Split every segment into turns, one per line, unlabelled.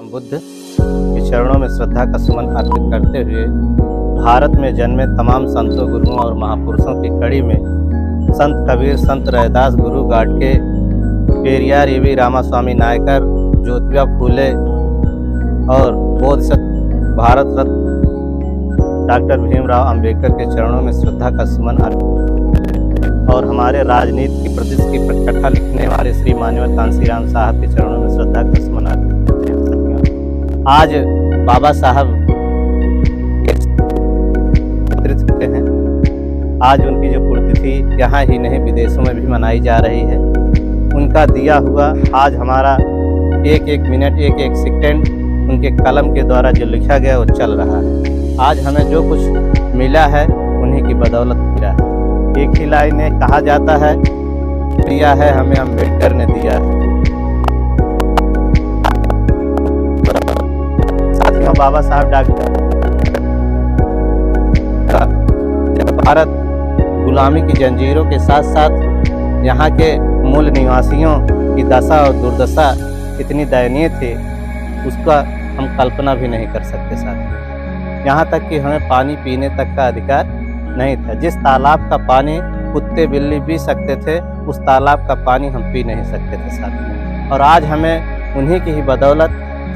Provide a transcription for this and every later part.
गौतम बुद्ध के चरणों में श्रद्धा का सुमन अर्पित करते हुए भारत में जन्मे तमाम संतों, गुरुओं और महापुरुषों की कड़ी में संत कबीर, संत रैदास, गुरु गाडगे, पेरियार ईवी रामास्वामी नायकर, ज्योतिबा फूले और बोधिसत्व भारत रत्न डॉक्टर भीमराव अंबेडकर के चरणों में श्रद्धा का सुमन अर्पित और हमारे राजनीति की प्रतिष्ठा की कथा लिखने वाले श्री मान्यवर कांशीराम साहब के चरणों में श्रद्धा का सुमन अर्पित करते हैं। आज बाबा साहब एकत्रित हुए हैं। आज उनकी जो पुण्यतिथि यहाँ ही नहीं विदेशों में भी मनाई जा रही है। उनका दिया हुआ आज हमारा एक एक मिनट, एक एक सेकेंड उनके कलम के द्वारा जो लिखा गया वो चल रहा है। आज हमें जो कुछ मिला है उन्हीं की बदौलत मिला है। एक ही लाइन में कहा जाता है, दिया है हमें अम्बेडकर ने दिया है। साथियों, बाबा साहब डॉक्टर जब भारत गुलामी की जंजीरों के साथ साथ यहाँ के मूल निवासियों की दशा और दुर्दशा इतनी दयनीय थी, उसका हम कल्पना भी नहीं कर सकते साथियों। यहाँ तक कि हमें पानी पीने तक का अधिकार नहीं था। जिस तालाब का पानी कुत्ते बिल्ली पी सकते थे, उस तालाब का पानी हम पी नहीं सकते थे साथियों। और आज हमें उन्हीं की ही बदौलत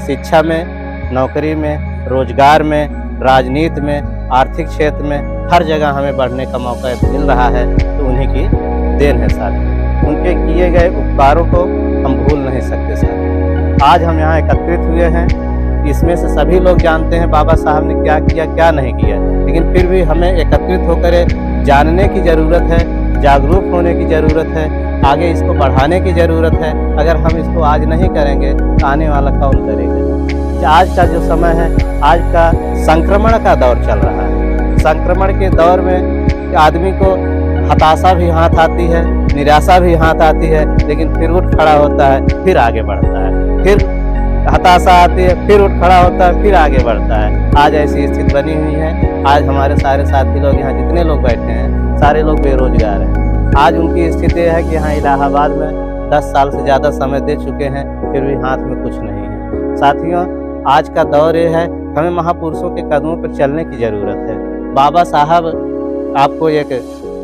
शिक्षा में, नौकरी में, रोजगार में, राजनीति में, आर्थिक क्षेत्र में हर जगह हमें बढ़ने का मौका मिल रहा है, तो उन्हीं की देन है साथियों। उनके किए गए उपकारों को हम भूल नहीं सकते साथियों। आज हम यहाँ एकत्रित हुए हैं, इसमें से सभी लोग जानते हैं बाबा साहब ने क्या किया, क्या नहीं किया, लेकिन फिर भी हमें एकत्रित होकर जानने की ज़रूरत है, जागरूक होने की ज़रूरत है, आगे इसको बढ़ाने की ज़रूरत है। अगर हम इसको आज नहीं करेंगे तो आने वाला कौन करेगा। आज का जो समय है, आज का संक्रमण का दौर चल रहा है। संक्रमण के दौर में आदमी को हताशा भी हाथ आती है, निराशा भी हाथ आती है, लेकिन फिर उठ खड़ा होता है, फिर आगे बढ़ता है। फिर हताशा आती है, फिर उठ खड़ा होता है, फिर आगे बढ़ता है। आज ऐसी स्थिति बनी हुई है। आज हमारे सारे साथी लोग यहाँ जितने लोग बैठे हैं, सारे लोग बेरोजगार हैं। आज उनकी स्थिति है कि यहाँ इलाहाबाद में 10 साल से ज़्यादा समय दे चुके हैं, फिर भी हाथ में कुछ नहीं है। साथियों, आज का दौर ये है, हमें महापुरुषों के कदमों पर चलने की ज़रूरत है। बाबा साहब, आपको एक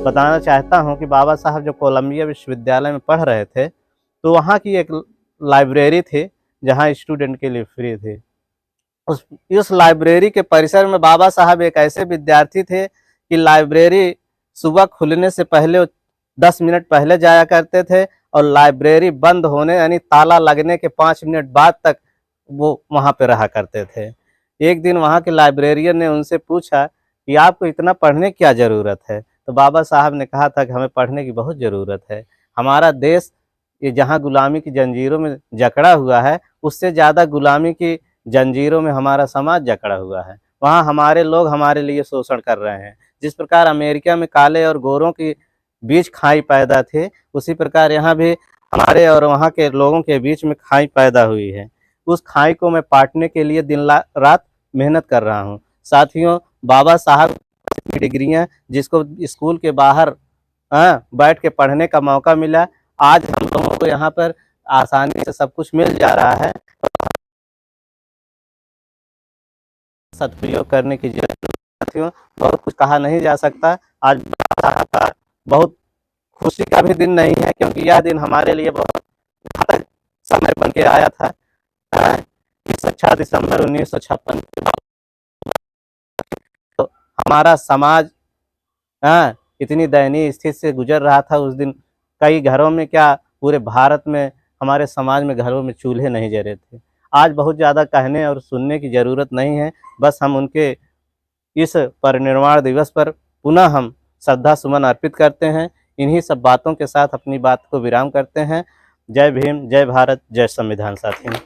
बताना चाहता हूँ कि बाबा साहब जब कोलंबिया विश्वविद्यालय में पढ़ रहे थे, तो वहाँ की एक लाइब्रेरी थी जहाँ स्टूडेंट के लिए फ्री थे। उस लाइब्रेरी के परिसर में बाबा साहब एक ऐसे विद्यार्थी थे कि लाइब्रेरी सुबह खुलने से पहले 10 मिनट पहले जाया करते थे और लाइब्रेरी बंद होने यानी ताला लगने के 5 मिनट बाद तक वो वहाँ पे रहा करते थे। एक दिन वहाँ के लाइब्रेरियन ने उनसे पूछा कि आपको इतना पढ़ने की क्या ज़रूरत है। तो बाबा साहब ने कहा था कि हमें पढ़ने की बहुत ज़रूरत है। हमारा देश ये जहाँ गुलामी की जंजीरों में जकड़ा हुआ है, उससे ज़्यादा गुलामी की जंजीरों में हमारा समाज जकड़ा हुआ है। वहाँ हमारे लोग हमारे लिए शोषण कर रहे हैं। जिस प्रकार अमेरिका में काले और गोरों के बीच खाई पैदा थे, उसी प्रकार यहाँ भी हमारे और वहाँ के लोगों के बीच में खाई पैदा हुई है। उस खाई को मैं पाटने के लिए दिन रात मेहनत कर रहा हूँ। साथियों, बाबा साहब की डिग्रियाँ जिसको स्कूल के बाहर बैठ के पढ़ने का मौका मिला, आज हम लोगों को यहाँ पर आसानी से सब कुछ मिल जा रहा है। सदुपयोग करने की जरूरत है साथियों। बहुत कुछ कहा नहीं जा सकता। आज साहब का बहुत खुशी का भी दिन नहीं है, क्योंकि यह दिन हमारे लिए बहुत घातक समय बन के आया था। 6 दिसंबर 1956 तो हमारा समाज इतनी दयनीय स्थिति से गुजर रहा था। उस दिन कई घरों में, क्या पूरे भारत में, हमारे समाज में घरों में चूल्हे नहीं जले थे। आज बहुत ज़्यादा कहने और सुनने की ज़रूरत नहीं है। बस हम उनके इस परिनिर्वाण दिवस पर पुनः हम श्रद्धा सुमन अर्पित करते हैं। इन्हीं सब बातों के साथ अपनी बात को विराम करते हैं। जय भीम, जय भारत, जय संविधान साथियों।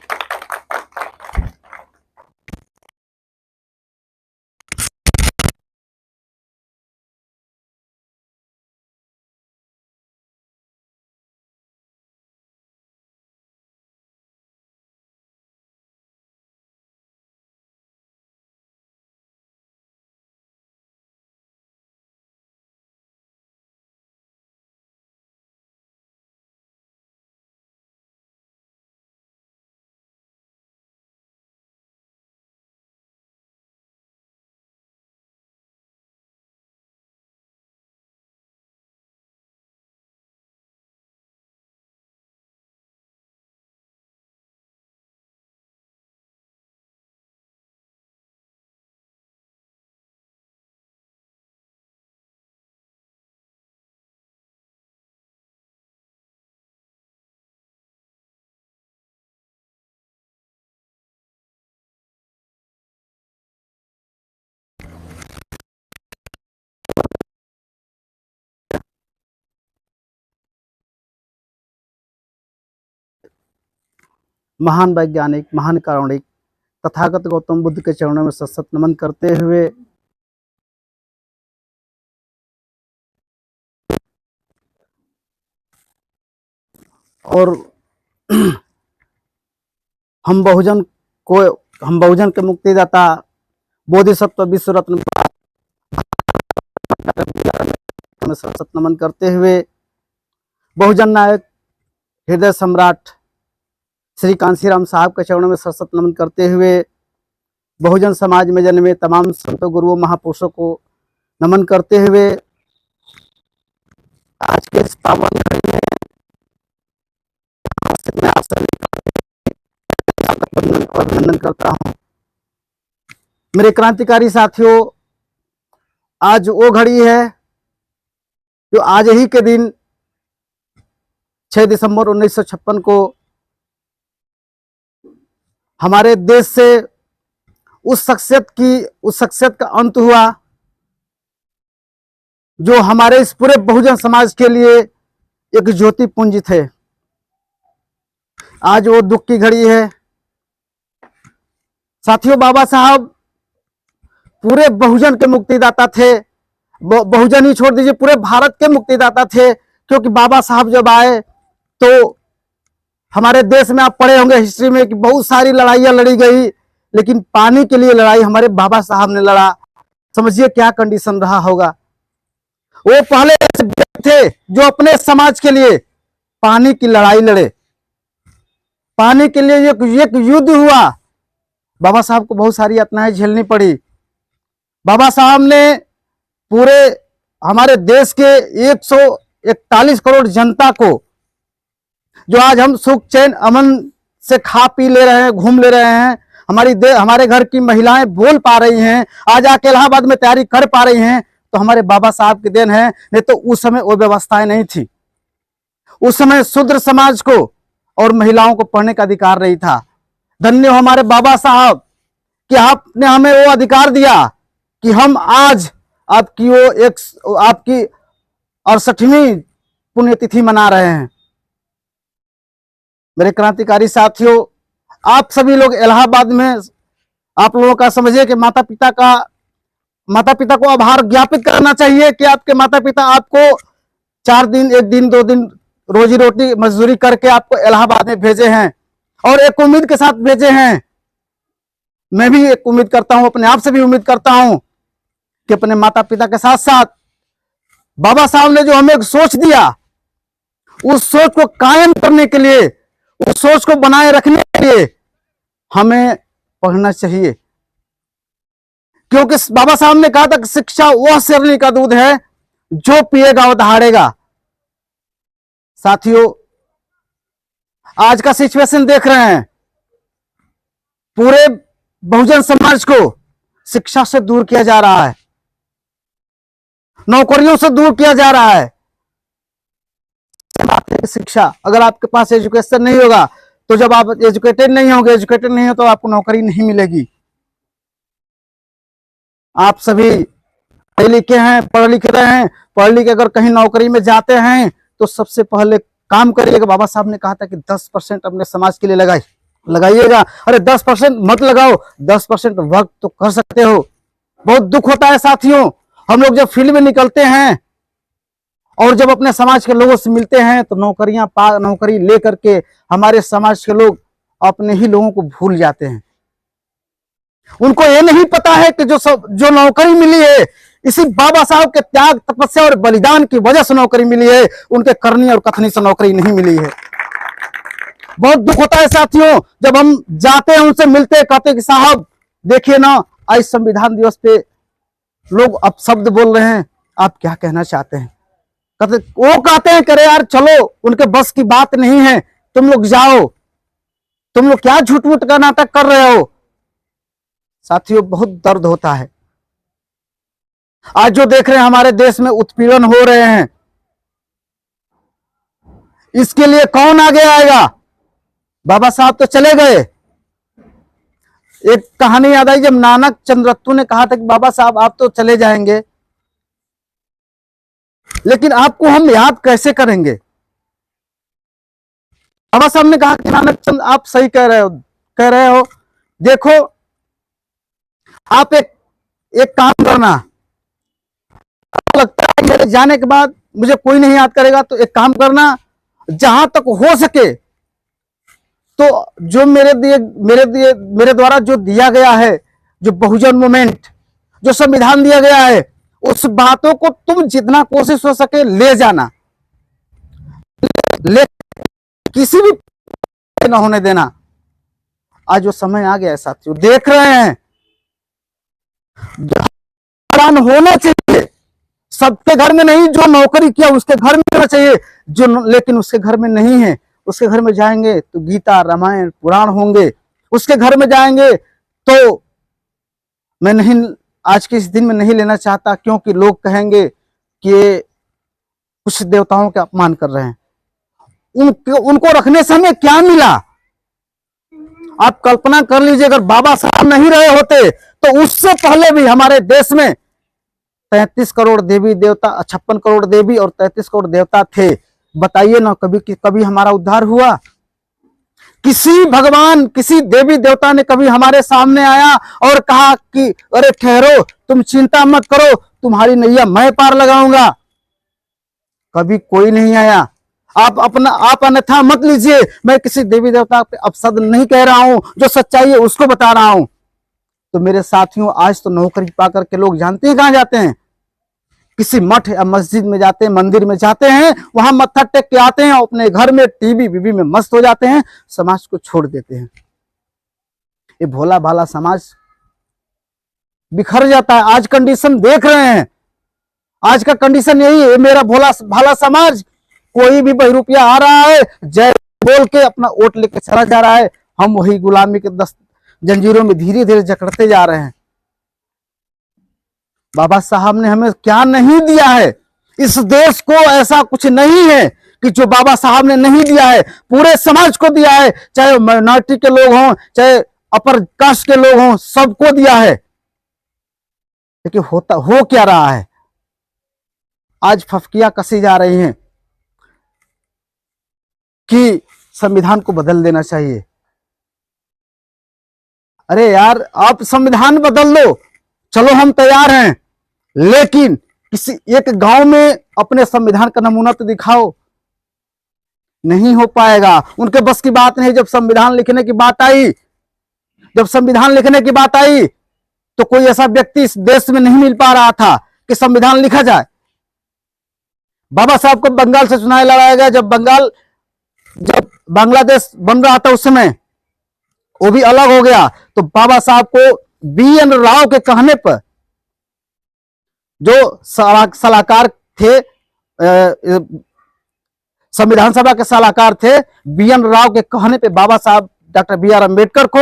महान वैज्ञानिक, महान कारुणिक तथागत गौतम बुद्ध के चरणों में सत नमन करते हुए और हम बहुजन के मुक्तिदाता बोधिसत्व विश्व रत्न में सत नमन करते हुए बहुजन नायक हृदय सम्राट श्री कांसीराम साहब के चरणों में सत नमन करते हुए बहुजन समाज में जन्मे तमाम संतों, गुरुओं, महापुरुषों को नमन करते हुए आज के इस पावन घड़ी में मैं आप सभी का अभिनंदन करता हूँ। मेरे क्रांतिकारी साथियों, आज वो घड़ी है जो आज ही के दिन 6 दिसंबर 1956 को हमारे देश से उस शख्सियत का अंत हुआ जो हमारे इस पूरे बहुजन समाज के लिए एक ज्योति पुंज थे। आज वो दुख की घड़ी है साथियों। बाबा साहब पूरे बहुजन के मुक्तिदाता थे, बहुजन ही छोड़ दीजिए, पूरे भारत के मुक्तिदाता थे। क्योंकि बाबा साहब जब आए तो हमारे देश में आप पढ़े होंगे हिस्ट्री में कि बहुत सारी लड़ाइयां लड़ी गई, लेकिन पानी के लिए लड़ाई हमारे बाबा साहब ने लड़ा। समझिए क्या कंडीशन रहा होगा। वो पहले ऐसे व्यक्ति थे जो अपने समाज के लिए पानी की लड़ाई लड़े, पानी के लिए एक युद्ध हुआ। बाबा साहब को बहुत सारी यातनाएं झेलनी पड़ी। बाबा साहब ने पूरे हमारे देश के 141 करोड़ जनता को, जो आज हम सुख चैन अमन से खा पी ले रहे हैं, घूम ले रहे हैं, हमारे घर की महिलाएं बोल पा रही हैं, आज आके इलाहाबाद में तैयारी कर पा रही हैं, तो हमारे बाबा साहब की देन है। नहीं तो उस समय वो व्यवस्थाएं नहीं थी। उस समय शूद्र समाज को और महिलाओं को पढ़ने का अधिकार नहीं था। धन्य हो हमारे बाबा साहब कि आपने हमें वो अधिकार दिया कि हम आज आपकी 68वीं पुण्यतिथि मना रहे हैं। मेरे क्रांतिकारी साथियों, आप सभी लोग इलाहाबाद में, आप लोगों का समझिए कि माता पिता को आभार ज्ञापित करना चाहिए कि आपके माता पिता आपको 4 दिन, 1 दिन, 2 दिन रोजी रोटी मजदूरी करके आपको इलाहाबाद में भेजे हैं और एक उम्मीद के साथ भेजे हैं। मैं भी एक उम्मीद करता हूं, अपने आप से भी उम्मीद करता हूं कि अपने माता पिता के साथ साथ बाबा साहब ने जो हमें एक सोच दिया, उस सोच को कायम करने के लिए, उस सोच को बनाए रखने के लिए हमें पढ़ना चाहिए। क्योंकि बाबा साहब ने कहा था कि शिक्षा वह शेरनी का दूध है जो पिएगा वो दहाड़ेगा। साथियों, आज का सिचुएशन देख रहे हैं, पूरे बहुजन समाज को शिक्षा से दूर किया जा रहा है, नौकरियों से दूर किया जा रहा है। शिक्षा, अगर आपके पास एजुकेशन नहीं होगा तो जब आप एजुकेटेड नहीं हो तो आपको नौकरी नहीं मिलेगी। आप सभी पढ़े लिखे हैं, पढ़ लिख रहे हैं, पढ़ लिख अगर कहीं नौकरी में जाते हैं तो सबसे पहले काम करिएगा। बाबा साहब ने कहा था कि 10% अपने समाज के लिए लगाइएगा। अरे 10% मत लगाओ, 10% वर्क तो कर सकते हो। बहुत दुख होता है साथियों, हम लोग जब फील्ड में निकलते हैं और जब अपने समाज के लोगों से मिलते हैं तो नौकरी लेकर के हमारे समाज के लोग अपने ही लोगों को भूल जाते हैं। उनको ये नहीं पता है कि जो नौकरी मिली है, इसी बाबा साहब के त्याग, तपस्या और बलिदान की वजह से नौकरी मिली है, उनके करनी और कथनी से नौकरी नहीं मिली है। बहुत दुख होता है साथियों, जब हम जाते हैं, उनसे मिलते हैं, कहते हैं कि साहब देखिए ना, आज संविधान दिवस पे लोग अपशब्द बोल रहे हैं, आप क्या कहना चाहते हैं। वो कहते हैं करे यार चलो, उनके बस की बात नहीं है, तुम लोग जाओ, तुम लोग क्या झूठ मूठ का नाटक कर रहे हो। साथियों, बहुत दर्द होता है। आज जो देख रहे हैं हमारे देश में उत्पीड़न हो रहे हैं, इसके लिए कौन आगे आएगा। बाबा साहब तो चले गए। एक कहानी याद आई, जब नानक चंद्रत्तू ने कहा था कि बाबा साहब आप तो चले जाएंगे, लेकिन आपको हम याद कैसे करेंगे। बाबा साहब ने कहा कि नानक चंद आप सही कह रहे हो। देखो आप एक काम करना, आपको लगता है मेरे जाने के बाद मुझे कोई नहीं याद करेगा, तो एक काम करना, जहां तक हो सके तो जो मेरे द्वारा जो दिया गया है, जो बहुजन मूवमेंट, जो संविधान दिया गया है, उस बातों को तुम जितना कोशिश हो सके ले जाना, ले किसी भी न होने देना। आज वो समय आ गया है साथियों, देख रहे हैं दान होना चाहिए सबके घर में, नहीं जो नौकरी किया उसके घर में होना चाहिए, जो लेकिन उसके घर में नहीं है, उसके घर में जाएंगे तो गीता रामायण पुराण होंगे, उसके घर में जाएंगे तो मैं नहीं, आज के इस दिन में नहीं लेना चाहता, क्योंकि लोग कहेंगे कि कुछ देवताओं का अपमान कर रहे हैं। उनको रखने से हमें क्या मिला? आप कल्पना कर लीजिए, अगर बाबा साहब नहीं रहे होते तो उससे पहले भी हमारे देश में 33 करोड़ देवी देवता, 56 करोड़ देवी और 33 करोड़ देवता थे। बताइए ना, कभी हमारा उद्धार हुआ? किसी भगवान, किसी देवी देवता ने कभी हमारे सामने आया और कहा कि अरे ठहरो, तुम चिंता मत करो, तुम्हारी नैया मैं पार लगाऊंगा? कभी कोई नहीं आया। आप अन्यथा मत लीजिए, मैं किसी देवी देवता पे अपशब्द नहीं कह रहा हूं, जो सच्चाई है उसको बता रहा हूं। तो मेरे साथियों, आज तो नौकरी पाकर के लोग जानते हैं कहां जाते हैं? किसी मठ या मस्जिद में जाते हैं, मंदिर में जाते हैं, वहां मत्था टेक के आते हैं, अपने घर में टीवी बीवी में मस्त हो जाते हैं, समाज को छोड़ देते हैं। ये भोला भाला समाज बिखर जाता है। आज कंडीशन देख रहे हैं, आज का कंडीशन यही है। मेरा भोला भाला समाज, कोई भी बहरूपिया आ रहा है, जय बोल के अपना वोट लेके चला जा रहा है। हम वही गुलामी के जंजीरों में धीरे धीरे जकड़ते जा रहे हैं। बाबा साहब ने हमें क्या नहीं दिया है? इस देश को ऐसा कुछ नहीं है कि जो बाबा साहब ने नहीं दिया है, पूरे समाज को दिया है, चाहे माइनॉरिटी के लोग हों, चाहे अपर कास्ट के लोग हों, सबको दिया है। लेकिन हो क्या रहा है? आज फफकियां कसी जा रही हैं कि संविधान को बदल देना चाहिए। अरे यार, आप संविधान बदल दो, चलो हम तैयार हैं, लेकिन किसी एक गांव में अपने संविधान का नमूना तो दिखाओ। नहीं हो पाएगा, उनके बस की बात नहीं। जब संविधान लिखने की बात आई, तो कोई ऐसा व्यक्ति इस देश में नहीं मिल पा रहा था कि संविधान लिखा जाए। बाबा साहब को बंगाल से चुनाव लड़ाया गया। जब बांग्लादेश बन रहा था उस समय, वो भी अलग हो गया, तो बाबा साहब को BN राव के कहने पर, जो सलाहकार थे, संविधान सभा के सलाहकार थे, BN राव के कहने पे बाबा साहब डॉक्टर BR अम्बेडकर को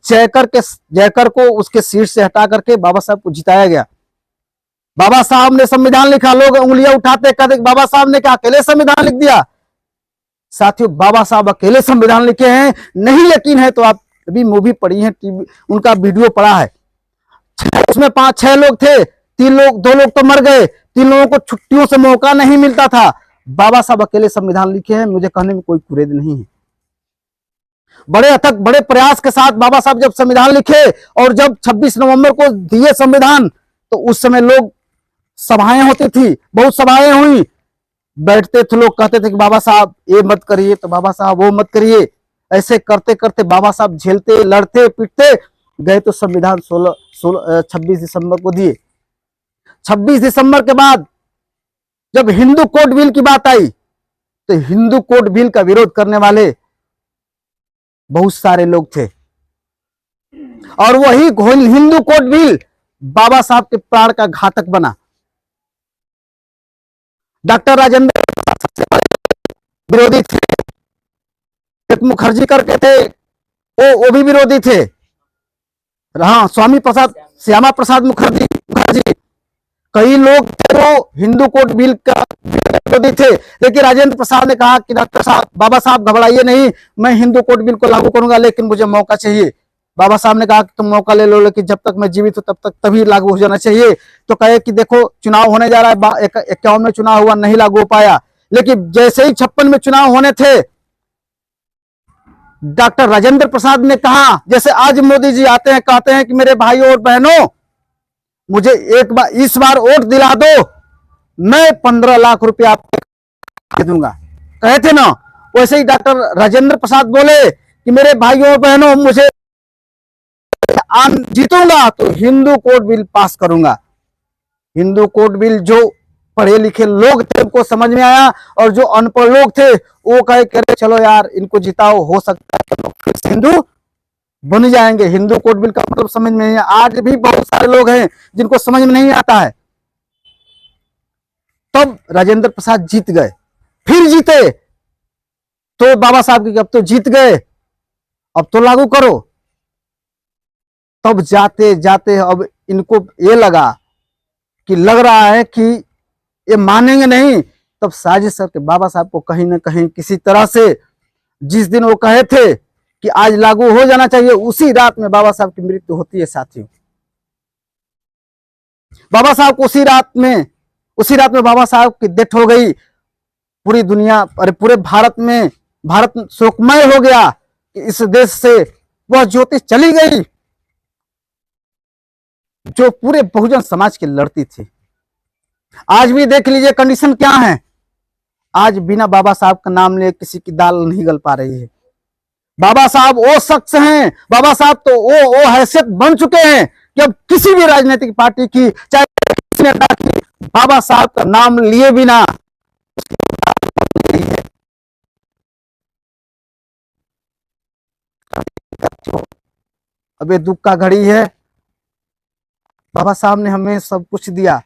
जयकर को उसके सीट से हटा करके बाबा साहब को जिताया गया। बाबा साहब ने संविधान लिखा। लोग उंगलियां उठाते, कहते बाबा साहब ने क्या अकेले संविधान लिख दिया? साथियों, बाबा साहब अकेले संविधान लिखे हैं। नहीं यकीन है तो आप अभी मूवी पढ़ी है, टीवी उनका वीडियो पड़ा है, उसमें 5-6 लोग थे, 2 लोग तो मर गए, 3 लोगों को छुट्टियों से मौका नहीं मिलता था। बाबा साहब अकेले संविधान लिखे हैं, मुझे कहने में कोई कुरेद नहीं है। बड़े अथक, बड़े प्रयास के साथ बाबा साहब जब संविधान लिखे और जब 26 नवंबर को दिए संविधान, तो उस समय लोग सभाएं होती थी, बहुत सभाएं हुई, बैठते थे लोग, कहते थे कि बाबा साहब ये मत करिए, तो बाबा साहब वो मत करिए। ऐसे करते करते बाबा साहब झेलते, लड़ते, पीटते गए, तो संविधान 26 दिसंबर को दिए। 26 दिसंबर के बाद जब हिंदू कोड बिल की बात आई, तो हिंदू कोड बिल का विरोध करने वाले बहुत सारे लोग थे, और वही हिंदू कोड बिल बाबा साहब के प्राण का घातक बना। डॉक्टर राजेंद्र सबसे बड़े विरोधी थे, एक मुखर्जी करके थे, वो भी विरोधी थे। हाँ, श्यामा प्रसाद मुखर्जी, कई लोग थे वो हिंदू कोड बिल का विरोधी थे। लेकिन राजेंद्र प्रसाद ने कहा कि डॉक्टर साहब, बाबा साहब घबराइए नहीं, मैं हिंदू कोड बिल को लागू करूंगा, लेकिन मुझे मौका चाहिए। बाबा साहब ने कहा कि तुम मौका ले लो, लेकिन जब तक मैं जीवित हूं तब तक तभी लागू हो जाना चाहिए। तो कहे कि देखो चुनाव होने जा रहा है, 51 में चुनाव हुआ, नहीं लागू हो पाया। लेकिन जैसे ही 56 में चुनाव होने थे, डॉक्टर राजेंद्र प्रसाद ने कहा, जैसे आज मोदी जी आते हैं कहते हैं कि मेरे भाइयों और बहनों मुझे एक बार इस बार वोट दिला दो, मैं 15 लाख रुपया आपको दूंगा, कहे थे ना, वैसे ही डॉक्टर राजेंद्र प्रसाद बोले कि मेरे भाइयों और बहनों मुझे जीतूंगा तो हिंदू कोड बिल पास करूंगा। हिंदू कोड बिल जो पढ़े लिखे लोग थे उनको समझ में आया, और जो अनपढ़ लोग थे वो कहे चलो यार इनको जिताओ, हो सकता है फिर हिंदू बन जाएंगे। हिंदू कोड बिल का मतलब समझ में नहीं है। आज भी बहुत सारे लोग हैं जिनको समझ में नहीं आता है। तब राजेंद्र प्रसाद जीत गए, फिर जीते तो बाबा साहब की अब तो जीत गए, अब तो लागू करो। तब जाते जाते अब इनको ये लगा कि लग रहा है कि ये मानेंगे नहीं, तब साजिश करके बाबा साहब को कहीं ना कहीं किसी तरह से, जिस दिन वो कहे थे कि आज लागू हो जाना चाहिए, उसी रात में बाबा साहब की मृत्यु होती है साथियों। बाबा साहब को उसी रात में बाबा साहब की डेथ हो गई। पूरी दुनिया, अरे पूरे भारत में, भारत शोकमय हो गया कि इस देश से वह ज्योति चली गई जो पूरे बहुजन समाज की लड़ती थी। आज भी देख लीजिए कंडीशन क्या है। आज बिना बाबा साहब का नाम लिए किसी की दाल नहीं गल पा रही है। बाबा साहब वो शख्स हैं, बाबा साहब तो वो हैसियत बन चुके हैं कि अब किसी भी राजनीतिक पार्टी की, चाहे किसी नेता की, बाबा साहब का नाम लिए बिना नहीं है। अब ये दुख का घड़ी है। बाबा साहब ने हमें सब कुछ दिया,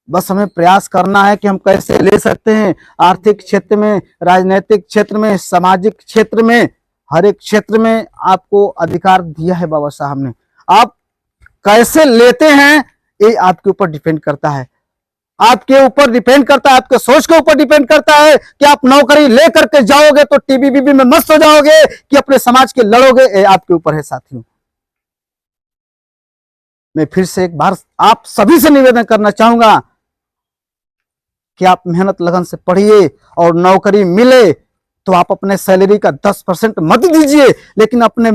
बस हमें प्रयास करना है कि हम कैसे ले सकते हैं। आर्थिक क्षेत्र में, राजनीतिक क्षेत्र में, सामाजिक क्षेत्र में, हर एक क्षेत्र में आपको अधिकार दिया है बाबा साहब ने। आप कैसे लेते हैं ये आपके ऊपर डिपेंड करता है, आपके ऊपर डिपेंड करता है, आपके सोच के ऊपर डिपेंड करता है कि आप नौकरी लेकर के जाओगे तो टीबी बीबी में मस्त हो जाओगे कि अपने समाज के लड़ोगे, ये आपके ऊपर है साथियों। मैं फिर से एक बार आप सभी से निवेदन करना चाहूंगा कि आप मेहनत लगन से पढ़िए, और नौकरी मिले तो आप अपने सैलरी का 10% मत दीजिए, लेकिन अपने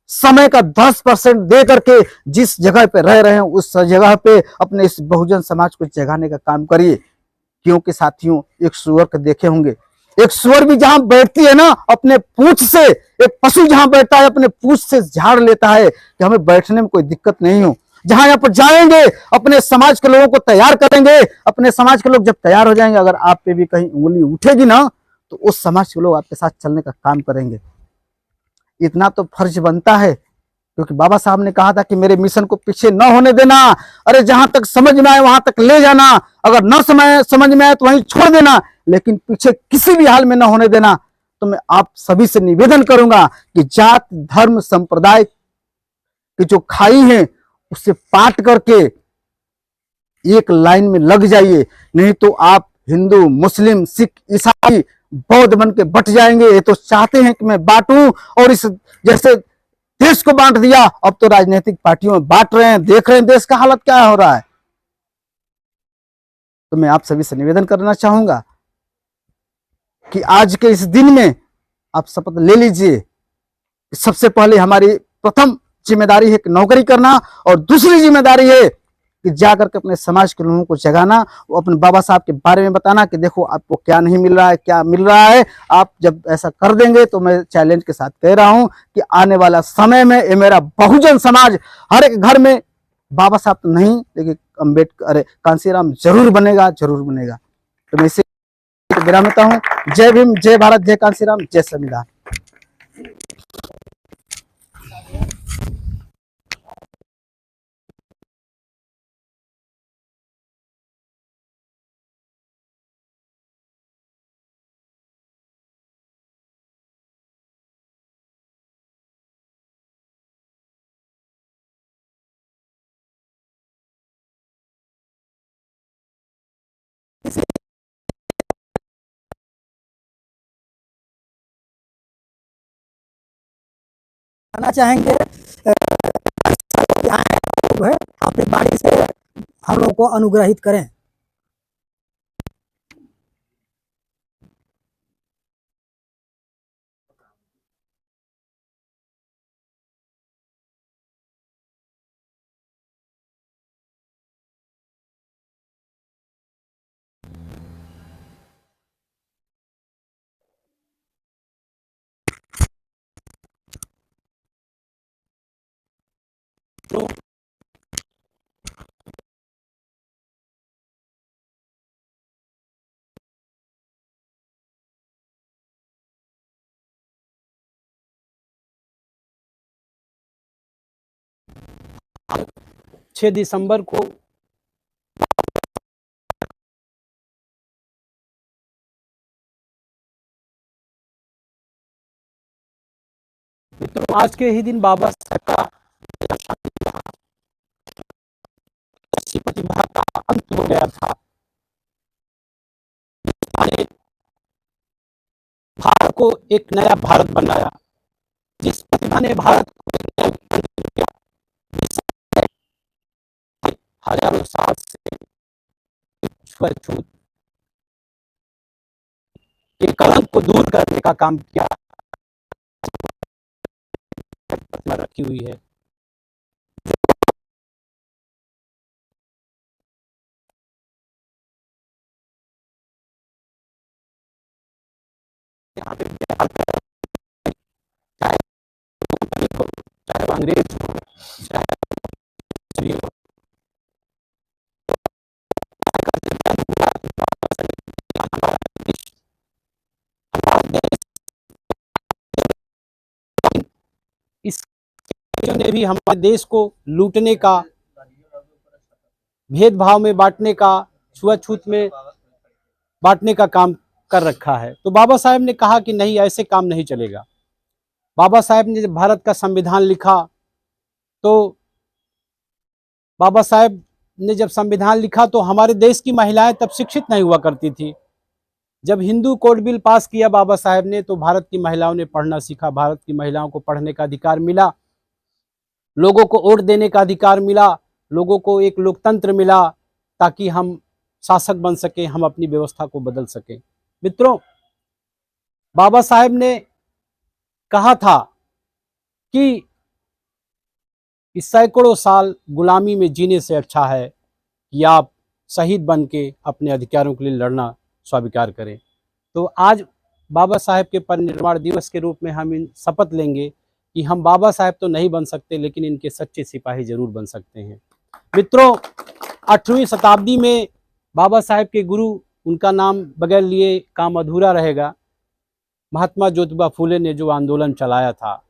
समय का 10% दे करके जिस जगह पे रह रहे हैं उस जगह पे अपने इस बहुजन समाज को जगाने का काम करिए। क्योंकि साथियों, एक सुअर को देखे होंगे, एक सुअर भी जहां बैठती है ना अपने पूंछ से, एक पशु जहां बैठता है अपने पूंछ से झाड़ लेता है कि हमें बैठने में कोई दिक्कत नहीं हो। जहां यहाँ पर जाएंगे अपने समाज के लोगों को तैयार करेंगे, अपने समाज के लोग जब तैयार हो जाएंगे, अगर आप पे भी कहीं उंगली उठेगी ना तो उस समाज के लोग आपके साथ चलने का काम करेंगे। इतना तो फर्ज बनता है, क्योंकि बाबा साहब ने कहा था कि मेरे मिशन को पीछे न होने देना। अरे जहां तक समझ में आए वहां तक ले जाना, अगर न समझ में आए तो वहीं छोड़ देना, लेकिन पीछे किसी भी हाल में न होने देना। तो मैं आप सभी से निवेदन करूंगा कि जात धर्म संप्रदाय की जो खाई है उससे पाट करके एक लाइन में लग जाइए, नहीं तो आप हिंदू, मुस्लिम, सिख, ईसाई, बौद्ध बन के बट जाएंगे। ये तो चाहते हैं कि मैं बांटूं, और इस जैसे देश को बांट दिया, अब तो राजनीतिक पार्टियों में बांट रहे हैं। देख रहे हैं देश का हालत क्या हो रहा है। तो मैं आप सभी से निवेदन करना चाहूंगा कि आज के इस दिन में आप शपथ ले लीजिए। सबसे पहले हमारी प्रथम जिम्मेदारी है कि नौकरी करना, और दूसरी जिम्मेदारी है कि जाकर के अपने समाज के लोगों को जगाना, वो अपने बाबा साहब के बारे में बताना कि देखो आपको क्या नहीं मिल रहा है, क्या मिल रहा है। आप जब ऐसा कर देंगे तो मैं चैलेंज के साथ कह रहा हूं कि आने वाला समय में ये मेरा बहुजन समाज हर एक घर में बाबा साहब तो नहीं, लेकिन अम्बेडकर, अरे कांसीराम जरूर बनेगा, जरूर बनेगा। तो मैं इसे विरामता हूँ। जय भीम, जय भारत, जय कांसीराम, जय संविधान।
कहना चाहेंगे जो है अपनी बाणी से हम लोग को अनुग्रहित करें।
तो छह दिसंबर को मित्रों आज के ही दिन बाबा साहब का प्रतिभा का अंत हो गया था। ने भारत को एक नया भारत बनाया, जिस प्रतिभा ने भारत को एक नया भारत बनाया, हजारों साल से छुआछूत के कलंक को दूर करने का काम किया, प्रतिभा रखी हुई है। यहाँ पे चाहे अंग्रेज हो, चाहे हो, इस ने भी हमारे देश को लूटने का, भेदभाव में बांटने का, छुआछूत में बांटने का काम कर रखा है। तो बाबा साहेब ने कहा कि नहीं, ऐसे काम नहीं चलेगा। बाबा साहेब ने जब भारत का संविधान लिखा तो बाबा साहेब ने जब संविधान लिखा तो हमारे देश की महिलाएं तब शिक्षित नहीं हुआ करती थी। जब हिंदू कोड बिल पास किया बाबा साहेब ने तो भारत की महिलाओं ने पढ़ना सीखा, भारत की महिलाओं को पढ़ने का अधिकार मिला, लोगों को वोट देने का अधिकार मिला, लोगों को एक लोकतंत्र मिला, ताकि हम शासक बन सके, हम अपनी व्यवस्था को बदल सके। मित्रों, बाबा साहेब ने कहा था कि इस सैकड़ों साल गुलामी में जीने से अच्छा है कि आप शहीद बन के अपने अधिकारों के लिए लड़ना स्वीकार करें। तो आज बाबा साहेब के परिनिर्वाण दिवस के रूप में हम इन शपथ लेंगे कि हम बाबा साहेब तो नहीं बन सकते, लेकिन इनके सच्चे सिपाही जरूर बन सकते हैं। मित्रों, 8वीं शताब्दी में बाबा साहेब के गुरु, उनका नाम बगैर लिए काम अधूरा रहेगा, महात्मा ज्योतिबा फूले ने जो आंदोलन चलाया था,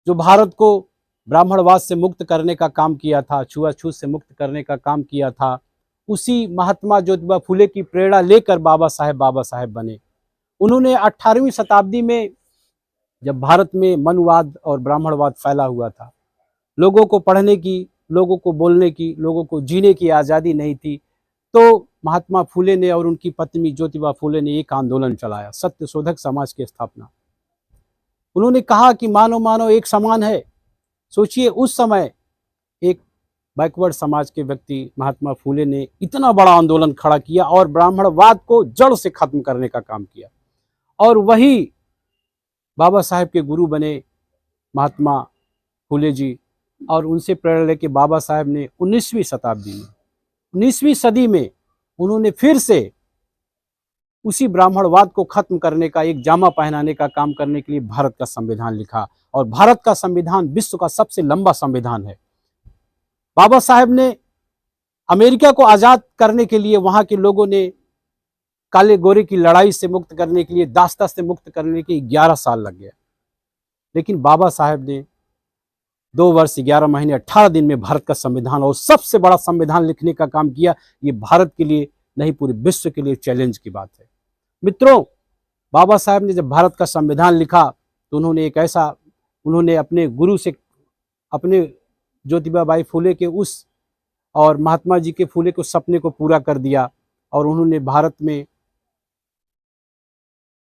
जो भारत को ब्राह्मणवाद से मुक्त करने का काम किया था, छुआछूत से मुक्त करने का काम किया था, उसी महात्मा ज्योतिबा फूले की प्रेरणा लेकर बाबा साहेब बने। उन्होंने 18वीं शताब्दी में, जब भारत में मनुवाद और ब्राह्मणवाद फैला हुआ था, लोगों को पढ़ने की, लोगों को बोलने की, लोगों को जीने की आज़ादी नहीं थी, तो महात्मा फूले ने और उनकी पत्नी ज्योतिबा फूले ने एक आंदोलन चलाया, सत्य शोधक समाज की स्थापना। उन्होंने कहा कि मानव मानव एक समान है। सोचिए, उस समय एक बैकवर्ड समाज के व्यक्ति महात्मा फूले ने इतना बड़ा आंदोलन खड़ा किया और ब्राह्मणवाद को जड़ से खत्म करने का काम किया, और वही बाबा साहेब के गुरु बने महात्मा फूले जी। और उनसे प्रेरणा लेके बाबा साहेब ने 19वीं शताब्दी में, 19वीं सदी में उन्होंने फिर से उसी ब्राह्मणवाद को खत्म करने का, एक जामा पहनाने का काम करने के लिए भारत का संविधान लिखा। और भारत का संविधान विश्व का सबसे लंबा संविधान है। बाबा साहेब ने अमेरिका को आजाद करने के लिए, वहां के लोगों ने काले गोरे की लड़ाई से मुक्त करने के लिए, दास्ता से मुक्त करने के 11 साल लग गया, लेकिन बाबा साहेब ने 2 वर्ष 11 महीने 18 दिन में भारत का संविधान, और सबसे बड़ा संविधान लिखने का काम किया। ये भारत के लिए नहीं, पूरे विश्व के लिए चैलेंज की बात है। मित्रों, बाबा साहेब ने जब भारत का संविधान लिखा तो उन्होंने एक ऐसा, उन्होंने अपने गुरु से, अपने ज्योतिबा बाई फूले के उस और महात्मा जी के फूले के सपने को पूरा कर दिया। और उन्होंने भारत में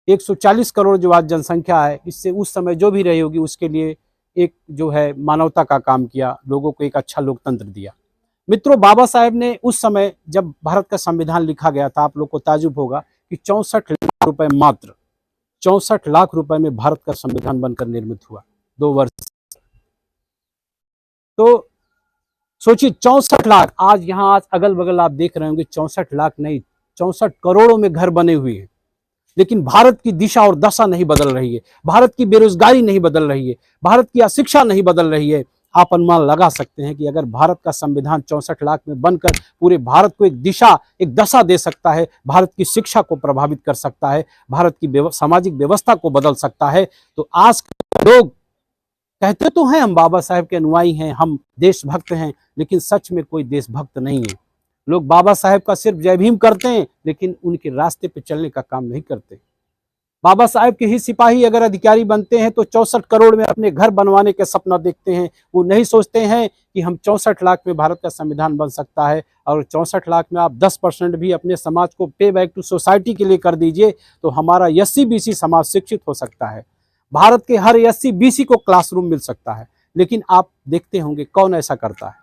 140 करोड़ जो आज जनसंख्या है, इससे उस समय जो भी रही होगी उसके लिए एक जो है मानवता का काम किया, लोगों को एक अच्छा लोकतंत्र दिया। मित्रों, बाबा साहेब ने उस समय जब भारत का संविधान लिखा गया था, आप लोग को ताजुब होगा कि 64 लाख रुपए, मात्र 64 लाख रुपए में भारत का संविधान बनकर निर्मित हुआ 2 वर्ष। तो सोचिए, 64 लाख, आज यहाँ आज अगल बगल आप देख रहे होंगे 64 लाख नहीं, 64 करोड़ों में घर बने हुए हैं, लेकिन भारत की दिशा और दशा नहीं बदल रही है, भारत की बेरोजगारी नहीं बदल रही है, भारत की अशिक्षा नहीं बदल रही है। आप अनुमान लगा सकते हैं कि अगर भारत का संविधान 64 लाख में बनकर पूरे भारत को एक दिशा, एक दशा दे सकता है, भारत की शिक्षा को प्रभावित कर सकता है, भारत की सामाजिक व्यवस्था को बदल सकता है, तो आज लोग कहते तो हैं हम बाबा साहेब के अनुयायी हैं, हम देशभक्त हैं, लेकिन सच में कोई देशभक्त नहीं है। लोग बाबा साहेब का सिर्फ जय भीम करते हैं, लेकिन उनके रास्ते पे चलने का काम नहीं करते। बाबा साहेब के ही सिपाही अगर अधिकारी बनते हैं तो 64 करोड़ में अपने घर बनवाने के सपना देखते हैं। वो नहीं सोचते हैं कि हम 64 लाख में भारत का संविधान बन सकता है, और 64 लाख में आप 10% भी अपने समाज को पे बैक टू सोसाइटी के लिए कर दीजिए तो हमारा SC BC समाज शिक्षित हो सकता है, भारत के हर SC BC को क्लासरूम मिल सकता है। लेकिन आप देखते होंगे कौन ऐसा करता है,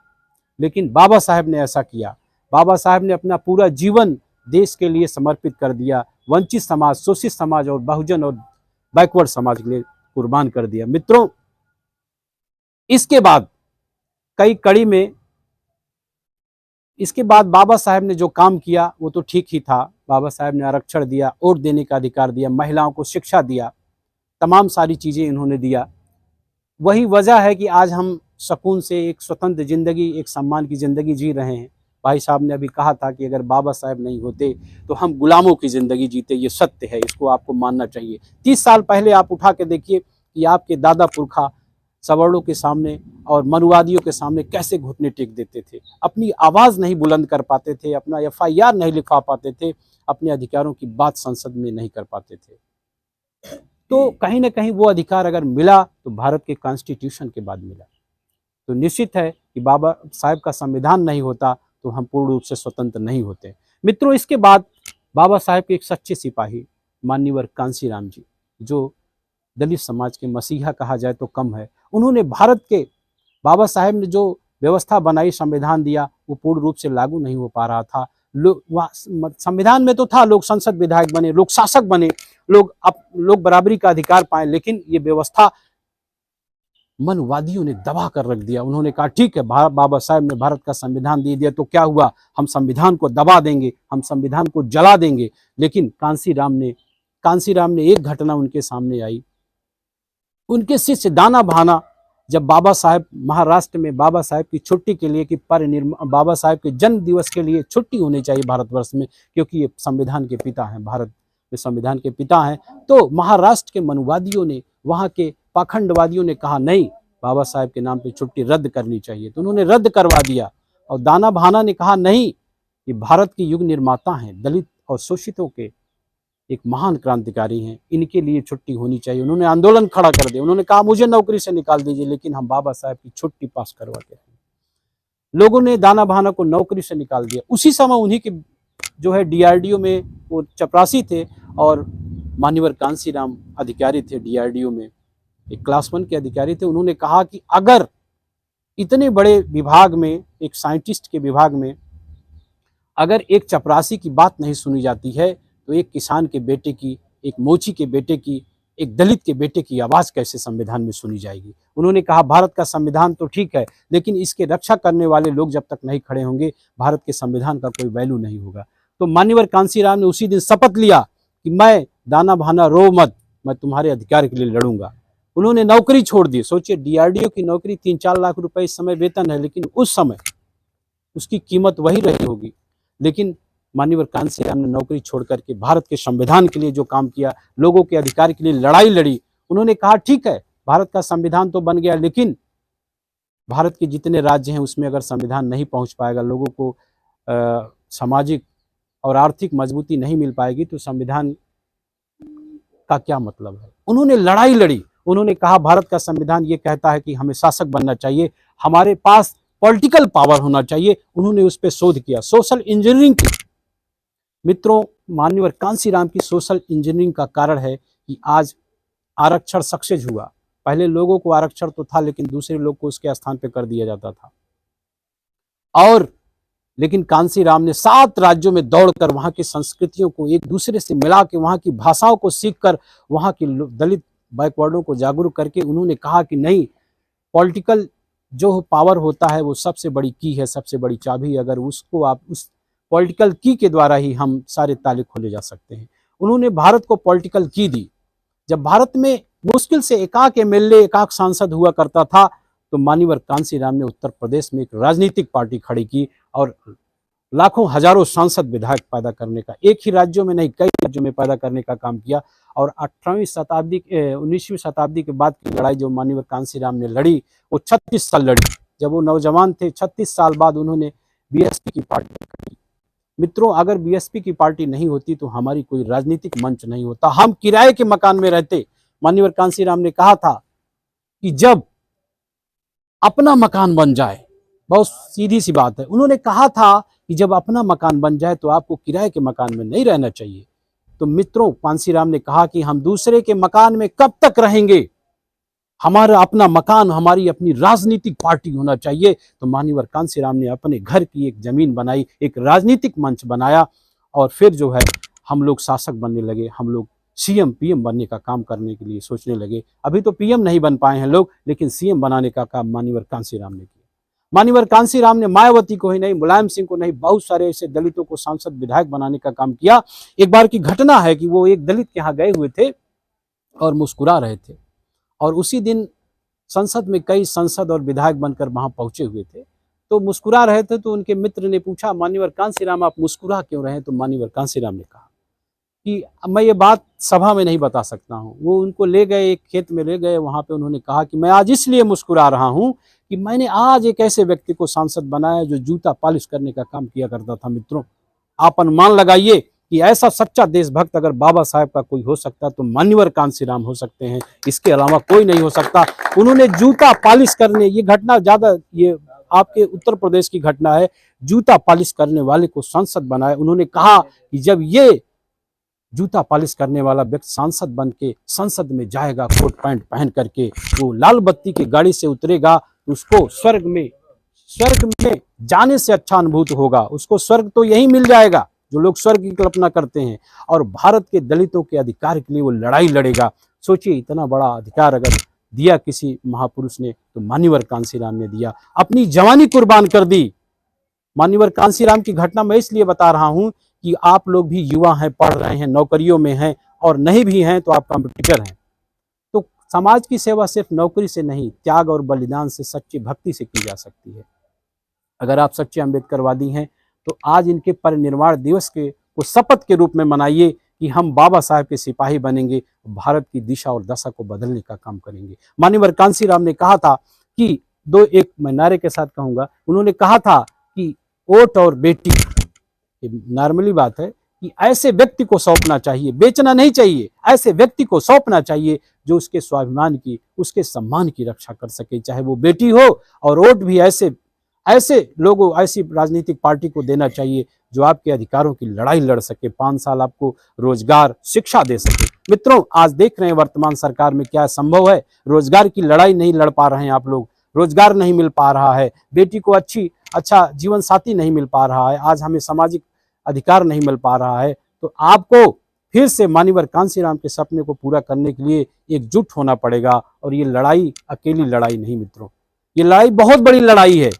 लेकिन बाबा साहेब ने ऐसा किया। बाबा साहेब ने अपना पूरा जीवन देश के लिए समर्पित कर दिया, वंचित समाज, शोषित समाज और बहुजन और बैकवर्ड समाज के लिए कुर्बान कर दिया। मित्रों, इसके बाद कई कड़ी में, इसके बाद बाबा साहेब ने जो काम किया वो तो ठीक ही था। बाबा साहेब ने आरक्षण दिया, वोट देने का अधिकार दिया, महिलाओं को शिक्षा दिया, तमाम सारी चीजें इन्होंने दिया। वही वजह है कि आज हम सुकून से एक स्वतंत्र जिंदगी, एक सम्मान की जिंदगी जी रहे हैं। भाई साहब ने अभी कहा था कि अगर बाबा साहेब नहीं होते तो हम गुलामों की जिंदगी जीते, ये सत्य है, इसको आपको मानना चाहिए। 30 साल पहले आप उठा के देखिए कि आपके दादा पुरखा सवर्णों के सामने और मनुवादियों के सामने कैसे घुटने टेक देते थे, अपनी आवाज नहीं बुलंद कर पाते थे, अपना FIR नहीं लिखवा पाते थे, अपने अधिकारों की बात संसद में नहीं कर पाते थे। तो कहीं ना कहीं वो अधिकार अगर मिला तो भारत के कॉन्स्टिट्यूशन के बाद मिला। तो निश्चित है कि बाबा साहेब का संविधान नहीं होता तो हम पूर्ण रूप से स्वतंत्र नहीं होते। मित्रों, इसके बाद बाबा साहेब के एक सच्चे सिपाही माननीय कांसीराम जी, जो दलित समाज के मसीहा कहा जाए तो कम है, उन्होंने भारत के, बाबा साहेब ने जो व्यवस्था बनाई, संविधान दिया, वो पूर्ण रूप से लागू नहीं हो पा रहा था। लोग संविधान में तो था, लोग संसद विधायक बने, लोग शासक बने, लोग बराबरी का अधिकार पाए, लेकिन ये व्यवस्था मनवादियों ने दबा कर रख दिया। उन्होंने कहा ठीक है, बाबा साहेब ने भारत का संविधान दे दिया तो क्या हुआ, हम संविधान को दबा देंगे, हम संविधान को जला देंगे। लेकिन कांसीराम ने एक घटना उनके सामने आई। उनके शिष्य दाना भाना, जब बाबा साहेब महाराष्ट्र में बाबा साहेब की छुट्टी के लिए कि बाबा साहेब के जन्म दिवस के लिए छुट्टी होनी चाहिए भारतवर्ष में, क्योंकि ये संविधान के पिता हैं, भारत में संविधान के पिता हैं, तो महाराष्ट्र के मनुवादियों ने, वहाँ के पाखंडवादियों ने कहा नहीं, बाबा साहेब के नाम पे छुट्टी रद्द करनी चाहिए, तो उन्होंने रद्द करवा दिया। और दाना भाना ने कहा नहीं, ये भारत के युग निर्माता हैं, दलित और शोषितों के एक महान क्रांतिकारी हैं, इनके लिए छुट्टी होनी चाहिए। उन्होंने आंदोलन खड़ा कर दिया, उन्होंने कहा मुझे नौकरी से निकाल दीजिए, लेकिन हम बाबा साहेब की छुट्टी पास करवा के रहेंगे। लोगों ने दाना भाना को नौकरी से निकाल दिया। उसी समय उन्हीं के जो है DRDO में वो चपरासी थे, और मान्यवर कांसीराम अधिकारी थे DRDO में, एक क्लास 1 के अधिकारी थे। उन्होंने कहा कि अगर इतने बड़े विभाग में, एक साइंटिस्ट के विभाग में, अगर एक चपरासी की बात नहीं सुनी जाती है तो एक किसान के बेटे की, एक मोची के बेटे की, एक दलित के बेटे की आवाज कैसे संविधान में सुनी जाएगी। उन्होंने कहा भारत का संविधान तो ठीक है, लेकिन इसके रक्षा करने वाले लोग जब तक नहीं खड़े होंगे, भारत के संविधान का कोई वैल्यू नहीं होगा। तो मान्यवर कांसीराम ने उसी दिन शपथ लिया कि मैं दाना भाना रो मत, मैं तुम्हारे अधिकार के लिए लड़ूंगा। उन्होंने नौकरी छोड़ दी। सोचिए, DRDO की नौकरी 3-4 लाख रुपए इस समय वेतन है, लेकिन उस समय उसकी कीमत वही रही होगी। लेकिन माननीय कांसीराम ने नौकरी छोड़ करके भारत के संविधान के लिए जो काम किया, लोगों के अधिकार के लिए लड़ाई लड़ी। उन्होंने कहा ठीक है, भारत का संविधान तो बन गया, लेकिन भारत के जितने राज्य हैं उसमें अगर संविधान नहीं पहुंच पाएगा, लोगों को सामाजिक और आर्थिक मजबूती नहीं मिल पाएगी, तो संविधान का क्या मतलब है। उन्होंने लड़ाई लड़ी। उन्होंने कहा भारत का संविधान ये कहता है कि हमें शासक बनना चाहिए, हमारे पास पॉलिटिकल पावर होना चाहिए। उन्होंने उस पर शोध किया, सोशल इंजीनियरिंग की। मित्रों, माननीय कांसीराम की सोशल इंजीनियरिंग का कारण है कि आज आरक्षण सक्सेस हुआ। पहले लोगों को आरक्षण तो था, लेकिन दूसरे लोग को उसके स्थान पे कर दिया जाता था। और लेकिन कांसीराम ने 7 राज्यों में दौड़कर वहां की संस्कृतियों को एक दूसरे से मिला के, वहां की भाषाओं को सीखकर, वहां के दलित बैकवर्डों को जागरूक करके उन्होंने कहा कि नहीं, पॉलिटिकल जो पावर होता है वो सबसे बड़ी की है, सबसे बड़ी चाबी। अगर उसको आप, उस पॉलिटिकल की के द्वारा ही हम सारे ताले खोले जा सकते हैं। उन्होंने भारत को पॉलिटिकल की दी। जब भारत में मुश्किल से एकाक MLA, एकाक सांसद हुआ करता था, तो मान्यवर कांसीराम ने उत्तर प्रदेश में एक राजनीतिक पार्टी खड़ी की और लाखों हजारों सांसद विधायक पैदा करने का, एक ही राज्यों में नहीं कई राज्यों में पैदा करने का काम किया। और 19वीं शताब्दी के बाद की लड़ाई जो मान्यवर कांसीराम ने लड़ी वो 36 साल लड़ी। जब वो नौजवान थे 36 साल बाद उन्होंने बीएसपी की पार्टी खड़ी। मित्रों, अगर बीएसपी की पार्टी नहीं होती तो हमारी कोई राजनीतिक मंच नहीं होता, हम किराए के मकान में रहते। मान्यवर कांसीराम ने कहा था कि जब अपना मकान बन जाए, बहुत सीधी सी बात है, उन्होंने कहा था कि जब अपना मकान बन जाए तो आपको किराए के मकान में नहीं रहना चाहिए। तो मित्रों, कांसीराम ने कहा कि हम दूसरे के मकान में कब तक रहेंगे, हमारा अपना मकान, हमारी अपनी राजनीतिक पार्टी होना चाहिए। तो मान्यवर कांसीराम ने अपने घर की एक जमीन बनाई, एक राजनीतिक मंच बनाया और फिर जो है हम लोग शासक बनने लगे, हम लोग सीएम पीएम बनने का काम करने के लिए सोचने लगे। अभी तो पीएम नहीं बन पाए हैं लोग, लेकिन सीएम बनाने का काम मान्यवर कांसीराम ने किया। मान्यवर कांसीराम ने मायावती को ही नहीं, मुलायम सिंह को नहीं, बहुत सारे ऐसे दलितों को सांसद विधायक बनाने का काम किया। एक बार की घटना है कि वो एक दलित के यहाँ गए हुए थे और मुस्कुरा रहे थे और उसी दिन संसद में कई सांसद और विधायक बनकर वहां पहुंचे हुए थे। तो मुस्कुरा रहे थे तो उनके मित्र ने पूछा, मान्यवर कांसीराम आप मुस्कुरा क्यों रहे हैं? तो मान्यवर कांसीराम ने कहा कि मैं ये बात सभा में नहीं बता सकता हूँ। वो उनको ले गए, एक खेत में ले गए, वहां पे उन्होंने कहा कि मैं आज इसलिए मुस्कुरा रहा हूँ कि मैंने आज एक ऐसे व्यक्ति को सांसद बनाया जो जूता पॉलिश करने का काम किया करता था। मित्रों, आप अनुमान लगाइए कि ऐसा सच्चा देशभक्त अगर बाबा साहेब का कोई हो सकता तो मान्यवर कांसीराम हो सकते हैं, इसके अलावा कोई नहीं हो सकता। उन्होंने जूता पॉलिश करने, ये घटना ज्यादा ये आपके उत्तर प्रदेश की घटना है, जूता पॉलिश करने वाले को सांसद बनाया। उन्होंने कहा कि जब ये जूता पॉलिश करने वाला व्यक्ति सांसद बन के संसद में जाएगा, कोट पैंट पहन करके, वो लाल बत्ती की गाड़ी से उतरेगा, उसको स्वर्ग में जाने से अच्छा अनुभूत होगा। उसको स्वर्ग तो यही मिल जाएगा जो लोग स्वर्ग की कल्पना करते हैं, और भारत के दलितों के अधिकार के लिए वो लड़ाई लड़ेगा। सोचिए, इतना बड़ा अधिकार अगर दिया किसी महापुरुष ने तो मान्यवर कांसीराम ने दिया, अपनी जवानी कुर्बान कर दी। मान्यवर कांसीराम की घटना मैं इसलिए बता रहा हूं कि आप लोग भी युवा हैं, पढ़ रहे हैं, नौकरियों में हैं, और नहीं भी हैं तो आप कॉम्पिटिटर हैं। तो समाज की सेवा सिर्फ नौकरी से नहीं, त्याग और बलिदान से, सच्ची भक्ति से की जा सकती है। अगर आप सच्चे अम्बेडकरवादी हैं तो आज इनके परिनिर्वाण दिवस को शपथ के रूप में मनाइए कि हम बाबा साहेब के सिपाही बनेंगे, भारत की दिशा और दशा को बदलने का काम करेंगे। मान्यवर कांसीराम ने कहा था कि मैं नारे के साथ कहूंगा, उन्होंने कहा था कि वोट और बेटी, ये नॉर्मली बात है कि ऐसे व्यक्ति को सौंपना चाहिए, बेचना नहीं चाहिए, ऐसे व्यक्ति को सौंपना चाहिए जो उसके स्वाभिमान की, उसके सम्मान की रक्षा कर सके, चाहे वो बेटी हो, और वोट भी ऐसे लोगों, ऐसी राजनीतिक पार्टी को देना चाहिए जो आपके अधिकारों की लड़ाई लड़ सके, 5 साल आपको रोजगार, शिक्षा दे सके। मित्रों, आज देख रहे हैं वर्तमान सरकार में क्या संभव है, रोजगार की लड़ाई नहीं लड़ पा रहे हैं आप लोग, रोजगार नहीं मिल पा रहा है, बेटी को अच्छा जीवन साथी नहीं मिल पा रहा है, आज हमें सामाजिक अधिकार नहीं मिल पा रहा है। तो आपको फिर से मान्यवर कांसीराम के सपने को पूरा करने के लिए एकजुट होना पड़ेगा, और ये लड़ाई अकेली लड़ाई नहीं मित्रों, ये लड़ाई बहुत बड़ी लड़ाई है।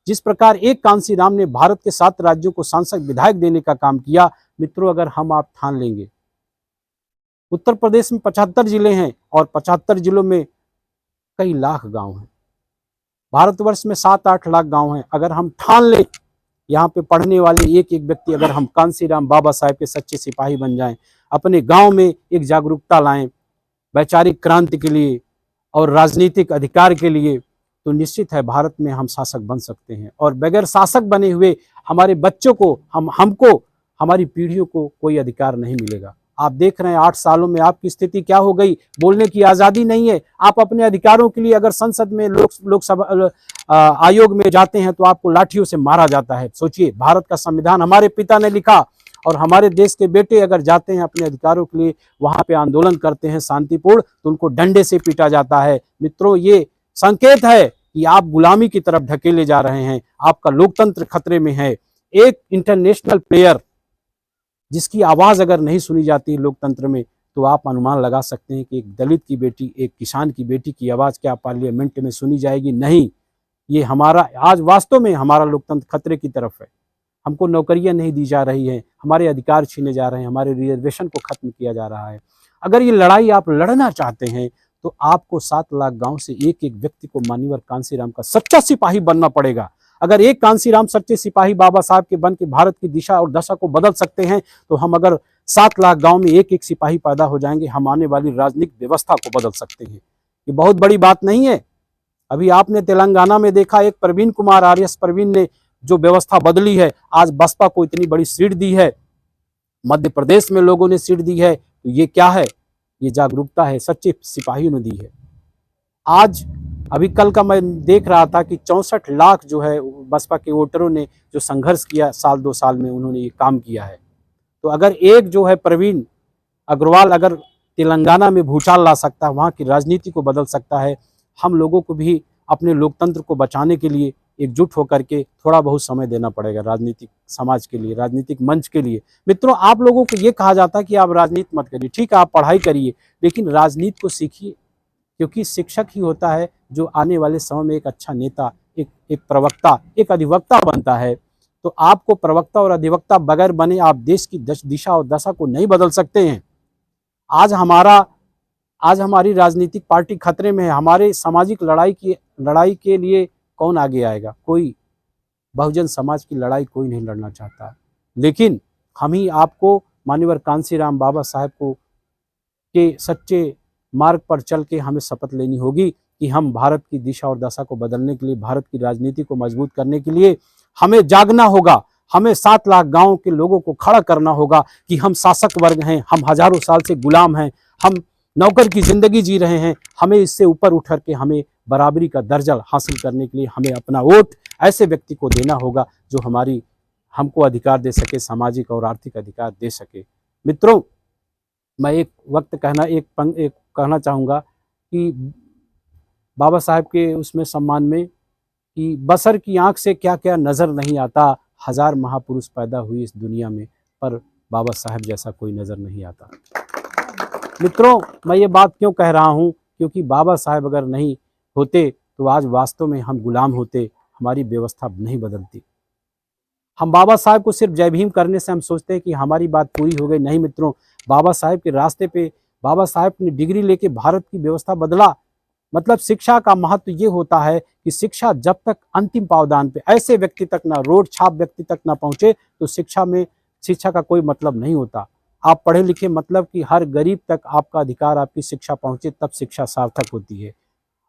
जिस प्रकार एक कांसीराम ने भारत के 7 राज्यों को सांसद विधायक देने का काम किया, मित्रों अगर हम आप ठान लेंगे, उत्तर प्रदेश में 75 जिले हैं और 75 जिलों में कई लाख गांव हैं, भारतवर्ष में 7-8 लाख गांव हैं। अगर हम ठान लें, यहाँ पे पढ़ने वाले एक एक व्यक्ति, अगर हम कांसीराम बाबा साहेब के सच्चे सिपाही बन जाएं, अपने गांव में एक जागरूकता लाएं वैचारिक क्रांति के लिए और राजनीतिक अधिकार के लिए, तो निश्चित है भारत में हम शासक बन सकते हैं। और बगैर शासक बने हुए हमारे बच्चों को, हमको, हमारी पीढ़ियों को कोई अधिकार नहीं मिलेगा। आप देख रहे हैं 8 सालों में आपकी स्थिति क्या हो गई, बोलने की आज़ादी नहीं है। आप अपने अधिकारों के लिए अगर संसद में, लोकसभा आयोग में जाते हैं तो आपको लाठियों से मारा जाता है। सोचिए, भारत का संविधान हमारे पिता ने लिखा, और हमारे देश के बेटे अगर जाते हैं अपने अधिकारों के लिए, वहां पे आंदोलन करते हैं शांतिपूर्ण, तो उनको डंडे से पीटा जाता है। मित्रों, ये संकेत है कि आप गुलामी की तरफ ढकेले जा रहे हैं, आपका लोकतंत्र खतरे में है। एक इंटरनेशनल प्लेयर जिसकी आवाज अगर नहीं सुनी जाती लोकतंत्र में, तो आप अनुमान लगा सकते हैं कि एक दलित की बेटी, एक किसान की बेटी की आवाज क्या पार्लियामेंट में सुनी जाएगी? नहीं। ये हमारा, आज वास्तव में हमारा लोकतंत्र खतरे की तरफ है। हमको नौकरियां नहीं दी जा रही हैं, हमारे अधिकार छीने जा रहे हैं, हमारे रिजर्वेशन को खत्म किया जा रहा है। अगर ये लड़ाई आप लड़ना चाहते हैं तो आपको 7 लाख गांव से एक एक व्यक्ति को मान्यवर कांसीराम का सच्चा सिपाही बनना पड़ेगा। अगर एक कांसीराम सच्चे सिपाही बाबा साहब के बन के भारत की दिशा और दशा को बदल सकते हैं, तो हम अगर 7 लाख गांव में एक एक सिपाही पैदा हो जाएंगे, हम आने वाली राजनीतिक व्यवस्था को बदल सकते हैं। ये बहुत बड़ी बात नहीं है। अभी आपने तेलंगाना में देखा, एक प्रवीण कुमार आरएस प्रवीण ने जो व्यवस्था बदली है, आज बसपा को इतनी बड़ी सीट दी है, मध्य प्रदेश में लोगों ने सीट दी है, तो ये क्या है? ये जागरूकता है, सच्चे सिपाहियों ने दी है। आज अभी कल का मैं देख रहा था कि 64 लाख जो है बसपा के वोटरों ने जो संघर्ष किया साल 2 साल में, उन्होंने ये काम किया है। तो अगर एक जो है प्रवीण अग्रवाल अगर तेलंगाना में भूचाल ला सकता है, वहाँ की राजनीति को बदल सकता है, हम लोगों को भी अपने लोकतंत्र को बचाने के लिए एकजुट होकर के थोड़ा बहुत समय देना पड़ेगा राजनीतिक समाज के लिए, राजनीतिक मंच के लिए। मित्रों, आप लोगों को ये कहा जाता है कि आप राजनीति मत करिए, ठीक है, आप पढ़ाई करिए, लेकिन राजनीति को सीखिए, क्योंकि शिक्षक ही होता है जो आने वाले समय में एक अच्छा नेता, एक प्रवक्ता, एक अधिवक्ता बनता है। तो आपको प्रवक्ता और अधिवक्ता बगैर बने आप देश की दिशा और दशा को नहीं बदल सकते हैं। आज हमारी राजनीतिक पार्टी खतरे में है। हमारे सामाजिक लड़ाई के लिए कौन आगे आएगा? कोई बहुजन समाज की लड़ाई कोई नहीं लड़ना चाहता, लेकिन हम ही आपको मान्यवर कांसीराम बाबा साहब को के सच्चे मार्ग पर चल के हमें शपथ लेनी होगी कि हम भारत की दिशा और दशा को बदलने के लिए, भारत की राजनीति को मजबूत करने के लिए हमें जागना होगा। हमें 7 लाख गांव के लोगों को खड़ा करना होगा कि हम शासक वर्ग हैं, हम हजारों साल से गुलाम हैं, हम नौकर की जिंदगी जी रहे हैं। हमें इससे ऊपर उठ करके हमें बराबरी का दर्जा हासिल करने के लिए हमें अपना वोट ऐसे व्यक्ति को देना होगा जो हमको अधिकार दे सके, सामाजिक और आर्थिक अधिकार दे सके। मित्रों, मैं एक कहना चाहूँगा कि बाबा साहब के उसमें सम्मान में कि बसर की आंख से क्या क्या नज़र नहीं आता, 1000 महापुरुष पैदा हुई इस दुनिया में, पर बाबा साहब जैसा कोई नज़र नहीं आता। मित्रों, मैं ये बात क्यों कह रहा हूँ? क्योंकि बाबा साहब अगर नहीं होते तो आज वास्तव में हम गुलाम होते, हमारी व्यवस्था नहीं बदलती। हम बाबा साहब को सिर्फ जय भीम करने से हम सोचते हैं कि हमारी बात पूरी हो गई। नहीं मित्रों, बाबा साहब के रास्ते पे बाबा साहब ने डिग्री लेके भारत की व्यवस्था बदला। मतलब शिक्षा का महत्व ये होता है कि शिक्षा जब तक अंतिम पावदान पे ऐसे व्यक्ति तक ना, रोड छाप व्यक्ति तक ना पहुंचे, तो शिक्षा का कोई मतलब नहीं होता। आप पढ़े लिखे मतलब कि हर गरीब तक आपका अधिकार, आपकी शिक्षा पहुंचे, तब शिक्षा सार्थक होती है।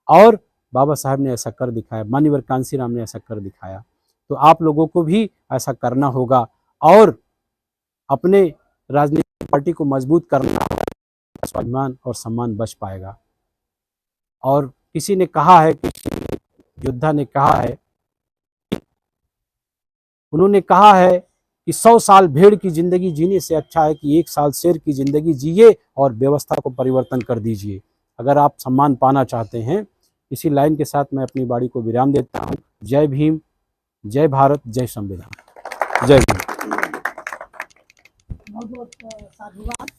और बाबा साहब ने ऐसा कर दिखाया, मान्यवर कांसीराम ने ऐसा कर दिखाया। तो आप लोगों को भी ऐसा करना होगा और अपने राजनीतिक पार्टी को मजबूत करना होगा, स्वाभिमान और सम्मान बच पाएगा। और किसी ने कहा है, किसी योद्धा ने कहा है, उन्होंने कहा है कि 100 साल भेड़ की जिंदगी जीने से अच्छा है कि 1 साल शेर की जिंदगी जिए और व्यवस्था को परिवर्तन कर दीजिए। अगर आप सम्मान पाना चाहते हैं, इसी लाइन के साथ मैं अपनी बाड़ी को विराम देता हूँ। जय भीम, जय भारत, जय संविधान, जय भीम।
बहुत बहुत साधुवाद।